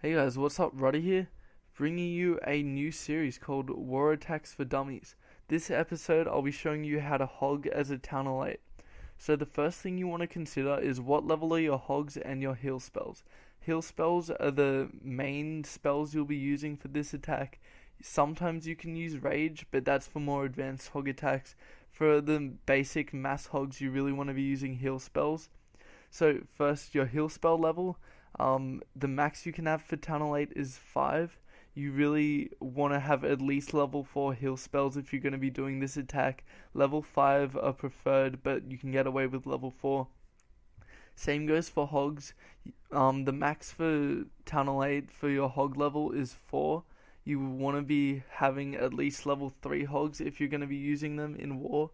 Hey guys, what's up? Ruddy here, bringing you a new series called War Attacks for Dummies. This episode, I'll be showing you how to hog as a Talonite. So the first thing you want to consider is what level are your hogs and your heal spells. Heal spells are the main spells you'll be using for this attack. Sometimes you can use Rage, but that's for more advanced hog attacks. For the basic mass hogs, you really want to be using heal spells. So first, your heal spell level. The max you can have for Talonite is 5. You really want to have at least level 4 heal spells if you're going to be doing this attack. Level 5 are preferred, but you can get away with level 4. Same goes for hogs. The max for Talonite for your hog level is 4. You want to be having at least level 3 hogs if you're going to be using them in war.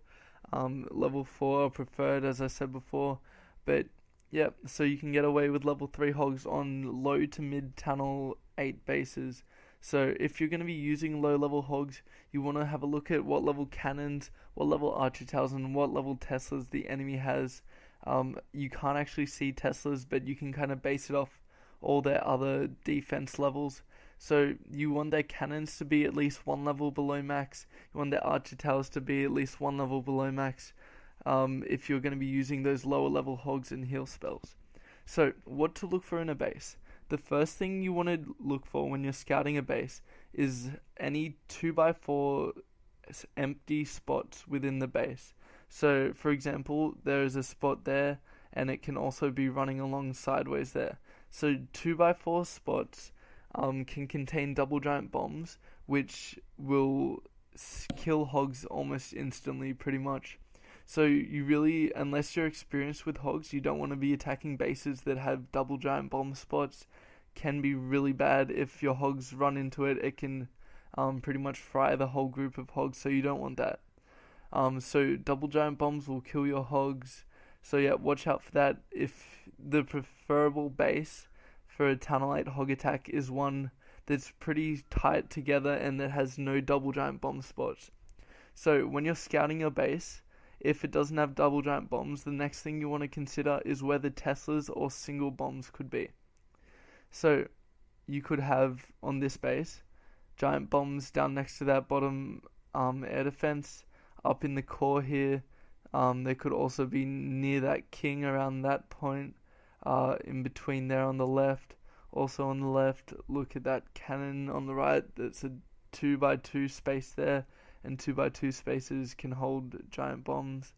Level 4 are preferred, as I said before, but yeah, so you can get away with level 3 hogs on low to mid Tunnel 8 bases. So if you're going to be using low level hogs, you want to have a look at what level cannons, what level archer towers, and what level Teslas the enemy has. You can't actually see Teslas, but you can kind of base it off all their other defense levels. So you want their cannons to be at least 1 level below max. You want their archer towers to be at least 1 level below max. If you're going to be using those lower level hogs and heal spells. So, what to look for in a base? The first thing you want to look for when you're scouting a base is any 2x4 empty spots within the base. So, for example, there is a spot there, and it can also be running along sideways there. So, 2x4 spots can contain double giant bombs, which will kill hogs almost instantly, pretty much. So you really, unless you're experienced with hogs, you don't want to be attacking bases that have double giant bomb spots. Can be really bad if your hogs run into it. It can pretty much fry the whole group of hogs, so you don't want that. So double giant bombs will kill your hogs. So yeah, watch out for that. If the preferable base for a Talonite hog attack is one that's pretty tight together and that has no double giant bomb spots. So when you're scouting your base, if it doesn't have double giant bombs, the next thing you want to consider is whether Teslas or single bombs could be. So you could have on this base giant bombs down next to that bottom air defense, up in the core here. They could also be near that king around that point, in between there on the left. Also on the left, look at that cannon on the right. That's a 2x2 space there. And 2x2 spaces can hold giant bombs.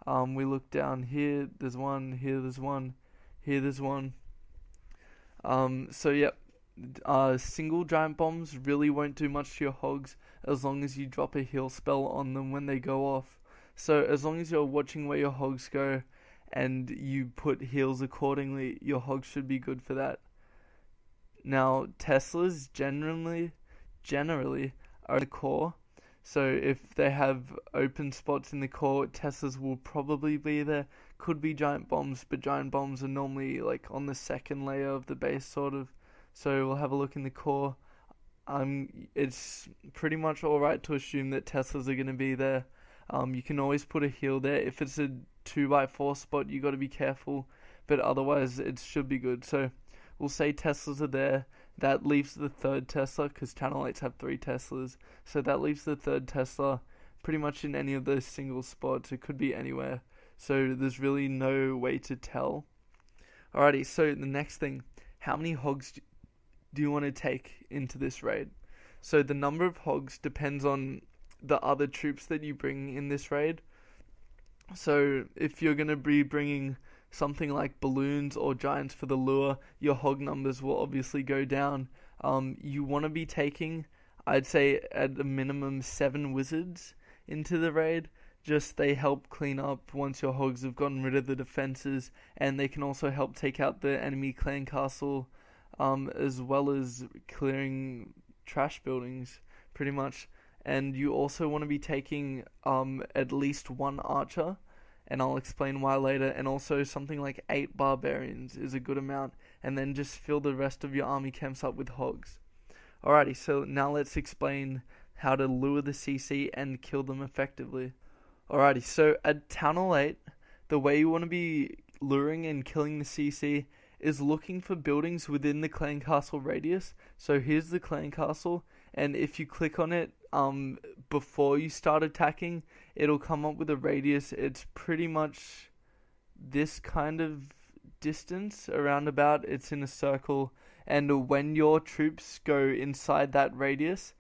We look down here, there's one, here there's one, here there's one. So yeah, single giant bombs really won't do much to your hogs as long as you drop a heal spell on them when they go off. So as long as you're watching where your hogs go and you put heals accordingly, your hogs should be good for that. Now, Teslas generally are the core. So if they have open spots in the core, Teslas will probably be there. Could be giant bombs, but giant bombs are normally like on the second layer of the base, sort of. So we'll have a look in the core. It's pretty much alright to assume that Teslas are going to be there. You can always put a heal there. If it's a 2x4 spot, you got to be careful. But otherwise, it should be good. So we'll say Teslas are there. That leaves the third Tesla, because Talonites have 3 Teslas. So that leaves the third Tesla pretty much in any of those single spots. It could be anywhere. So there's really no way to tell. Alrighty, so the next thing. How many hogs do you want to take into this raid? So the number of hogs depends on the other troops that you bring in this raid. So if you're going to be bringing something like balloons or giants for the lure, your hog numbers will obviously go down. You want to be taking, I'd say, at a minimum 7 wizards into the raid. Just they help clean up once your hogs have gotten rid of the defenses, and they can also help take out the enemy clan castle, as well as clearing trash buildings, pretty much. And you also want to be taking at least 1 archer, and I'll explain why later, and also something like 8 barbarians is a good amount, and then just fill the rest of your army camps up with hogs. Alrighty, so now let's explain how to lure the CC and kill them effectively. Alrighty, so at Town Hall 8, the way you want to be luring and killing the CC is looking for buildings within the clan castle radius. So here's the clan castle, and if you click on it before you start attacking, it'll come up with a radius. It's pretty much this kind of distance around about. It's in a circle, and when your troops go inside that radius,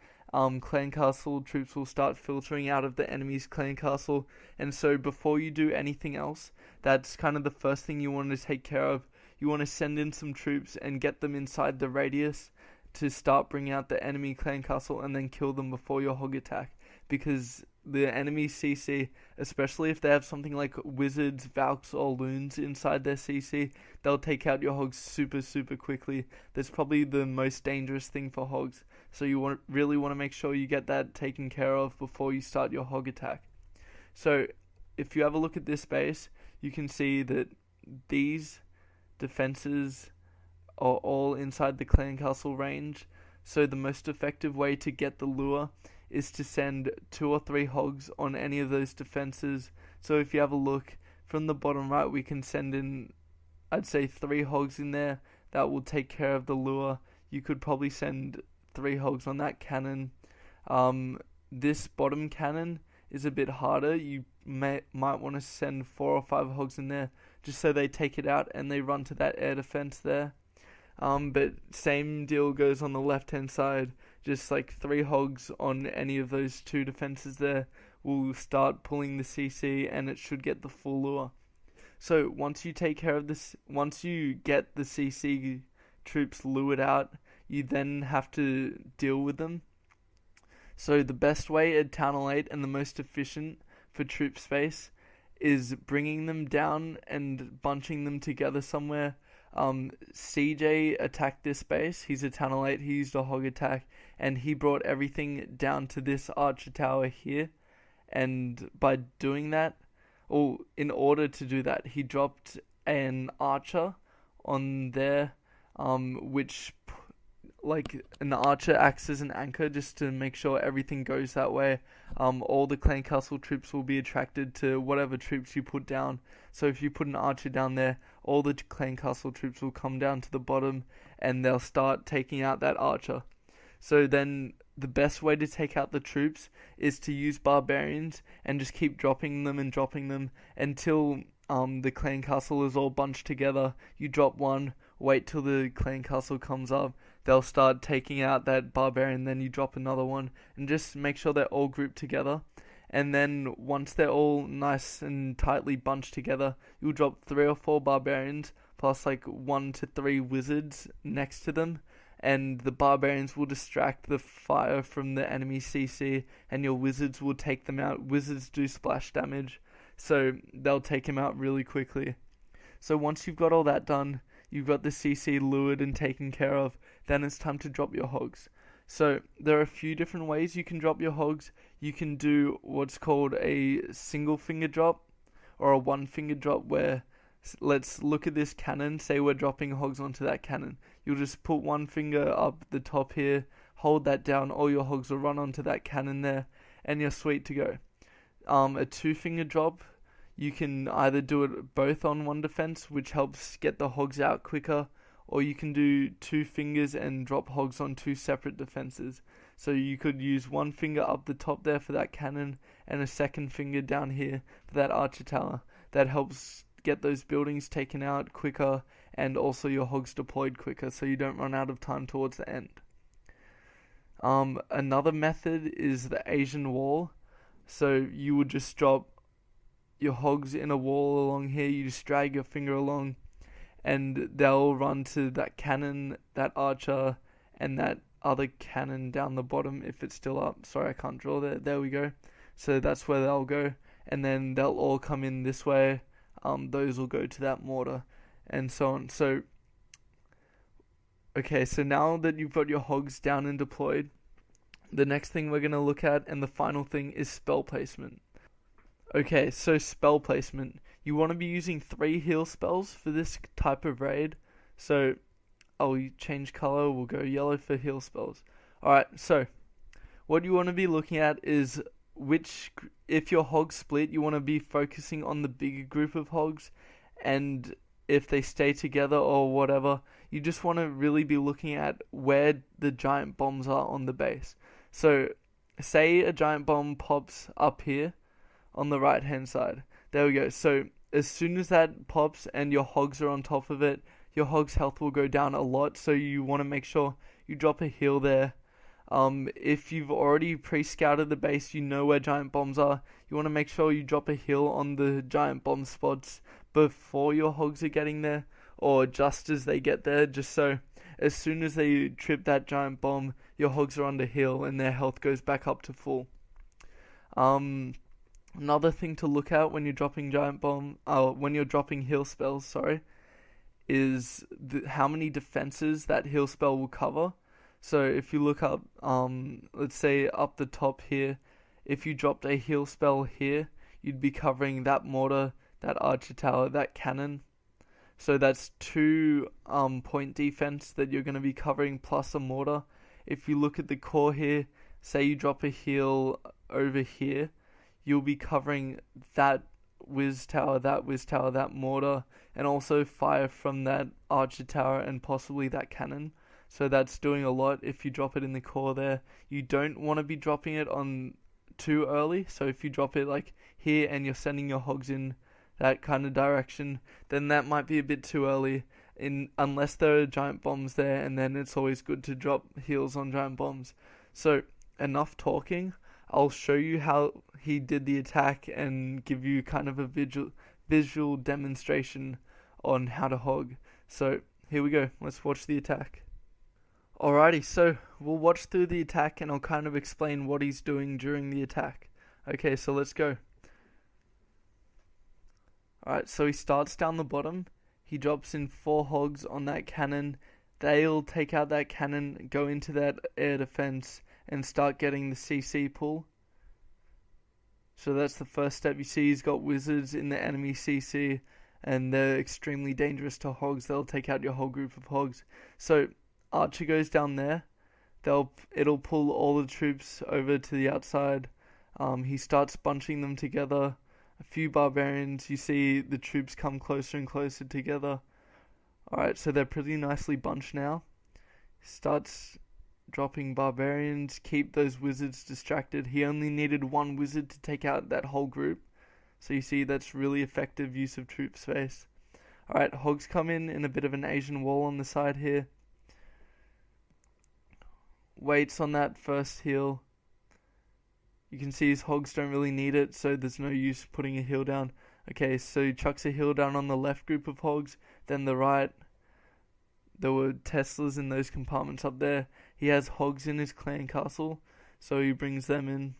clan castle troops will start filtering out of the enemy's clan castle. And so before you do anything else, that's kind of the first thing you want to take care of. You want to send in some troops and get them inside the radius to start bringing out the enemy clan castle, and then kill them before your hog attack, because the enemy CC, especially if they have something like wizards, valks, or loons inside their CC, they'll take out your hogs super quickly. That's probably the most dangerous thing for hogs, so you really want to make sure you get that taken care of before you start your hog attack. So if you have a look at this base, you can see that these defenses are all inside the clan castle range. So the most effective way to get the lure is to send 2 or 3 hogs on any of those defenses. So if you have a look from the bottom right, we can send in, I'd say, 3 hogs in there. That will take care of the lure. You could probably send 3 hogs on that cannon. This bottom cannon is a bit harder. You might want to send 4 or 5 hogs in there, just so they take it out and they run to that air defense there. But same deal goes on the left hand side. Just like 3 hogs on any of those 2 defenses there will start pulling the CC, and it should get the full lure. So once you take care of this, once you get the CC troops lured out, you then have to deal with them. So the best way at Town Hall 8 and the most efficient for troop space is bringing them down and bunching them together somewhere. CJ attacked this base. He's a Town Hall 8. He used a hog attack, and he brought everything down to this archer tower here. And by doing that, or in order to do that, he dropped an archer on there, which, like, an archer acts as an anchor just to make sure everything goes that way. All the clan castle troops will be attracted to whatever troops you put down. So if you put an archer down there, all the clan castle troops will come down to the bottom, and they'll start taking out that archer. So then the best way to take out the troops is to use barbarians and just keep dropping them until the clan castle is all bunched together. You drop one, wait till the clan castle comes up, they'll start taking out that barbarian, then you drop another one, and just make sure they're all grouped together. And then once they're all nice and tightly bunched together, you'll drop 3 or 4 barbarians plus like 1 to 3 wizards next to them, and the barbarians will distract the fire from the enemy CC, and your wizards will take them out. Wizards do splash damage, so they'll take him out really quickly. So once you've got all that done, you've got the CC lured and taken care of, then it's time to drop your hogs. So there are a few different ways you can drop your hogs. You can do what's called a single finger drop, or a 1 finger drop, where, let's look at this cannon, say we're dropping hogs onto that cannon. You'll just put 1 finger up the top here, hold that down, all your hogs will run onto that cannon there, and you're sweet to go. A 2 finger drop, you can either do it both on 1 defense, which helps get the hogs out quicker, or you can do 2 fingers and drop hogs on 2 separate defenses. So you could use 1 finger up the top there for that cannon, and a 2nd finger down here for that archer tower. That helps get those buildings taken out quicker, and also your hogs deployed quicker, so you don't run out of time towards the end. Another method is the Asian wall. So you would just drop your hogs in a wall along here, you just drag your finger along, and they'll run to that cannon, that archer, and that other cannon down the bottom if it's still up. Sorry, I can't draw there. There we go. So that's where they'll go, and then they'll all come in this way. Those will go to that mortar, and so on. So, okay, so now that you've got your hogs down and deployed, the next thing we're going to look at, and the final thing, is spell placement. Okay, so spell placement. You want to be using 3 heal spells for this type of raid. So I'll change color, we'll go yellow for heal spells. Alright, so what you want to be looking at is if your hogs split, you want to be focusing on the bigger group of hogs, and if they stay together or whatever. You just want to really be looking at where the giant bombs are on the base. So say a giant bomb pops up here on the right hand side. There we go. So as soon as that pops and your hogs are on top of it, your hog's health will go down a lot. So you want to make sure you drop a heal there. If you've already pre-scouted the base, you know where giant bombs are. You want to make sure you drop a heal on the giant bomb spots before your hogs are getting there, or just as they get there, just so as soon as they trip that giant bomb, your hogs are under heal and their health goes back up to full. Another thing to look at when you're dropping when you're dropping heal spells, is how many defenses that heal spell will cover. So if you look up, let's say up the top here, if you dropped a heal spell here, you'd be covering that mortar, that archer tower, that cannon. So that's 2 point defense that you're going to be covering plus a mortar. If you look at the core here, say you drop a heal over here, you'll be covering that whiz tower, that mortar, and also fire from that archer tower and possibly that cannon. So that's doing a lot if you drop it in the core there. You don't want to be dropping it on too early. So if you drop it like here and you're sending your hogs in that kind of direction, then that might be a bit too early, unless there are giant bombs there, and then it's always good to drop heals on giant bombs. So enough talking. I'll show you how he did the attack and give you kind of a visual demonstration on how to hog. So here we go. Let's watch the attack. Alrighty, so we'll watch through the attack and I'll kind of explain what he's doing during the attack. Okay, so let's go. Alright, so he starts down the bottom. He drops in 4 hogs on that cannon. They'll take out that cannon, go into that air defense, and start getting the CC pull. So that's the first step. You see he's got wizards in the enemy CC, and they're extremely dangerous to hogs. They'll take out your whole group of hogs. So Archer goes down there. It'll pull all the troops over to the outside. He starts bunching them together. A few barbarians. You see the troops come closer and closer together. Alright, so they're pretty nicely bunched now. Starts dropping barbarians. Keep those wizards distracted. He only needed 1 wizard to take out that whole group. So you see that's really effective use of troop space. Alright, hogs come in a bit of an Asian wall on the side here. Waits on that first heal. You can see his hogs don't really need it, so there's no use putting a heal down. Okay, so he chucks a heal down on the left group of hogs, then the right. There were Teslas in those compartments up there. He has hogs in his clan castle, so he brings them in.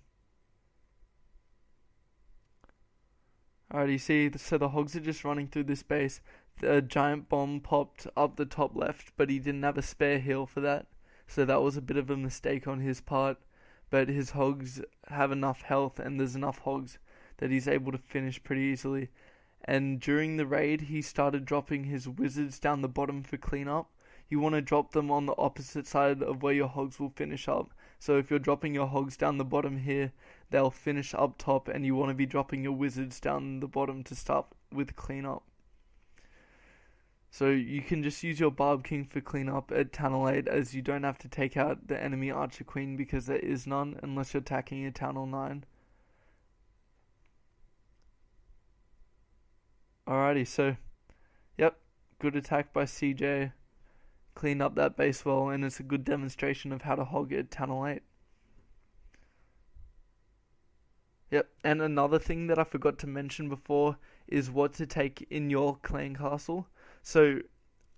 Alright, you see, so the hogs are just running through this base. The giant bomb popped up the top left, but he didn't have a spare heal for that. So that was a bit of a mistake on his part. But his hogs have enough health and there's enough hogs that he's able to finish pretty easily. And during the raid, he started dropping his wizards down the bottom for cleanup. You want to drop them on the opposite side of where your hogs will finish up. So if you're dropping your hogs down the bottom here, they'll finish up top, and you want to be dropping your wizards down the bottom to start with cleanup. So you can just use your Barb King for cleanup at Tunnel 8, as you don't have to take out the enemy Archer Queen because there is none unless you're attacking a Tunnel 9. Alrighty, so yep, good attack by CJ. Cleaned up that base well, and it's a good demonstration of how to hog at Tunnel 8. Yep, and another thing that I forgot to mention before is what to take in your clan castle. So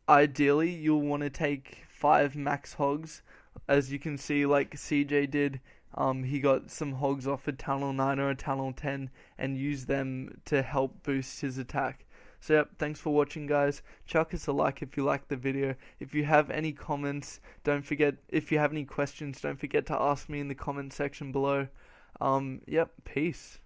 ideally you'll want to take 5 max hogs. As you can see, like CJ did, he got some hogs off a Tunnel 9 or a Tunnel 10 and used them to help boost his attack. So yep, thanks for watching, guys. Chuck us a like if you liked the video. If you have any comments, if you have any questions, don't forget to ask me in the comment section below. Yep, peace.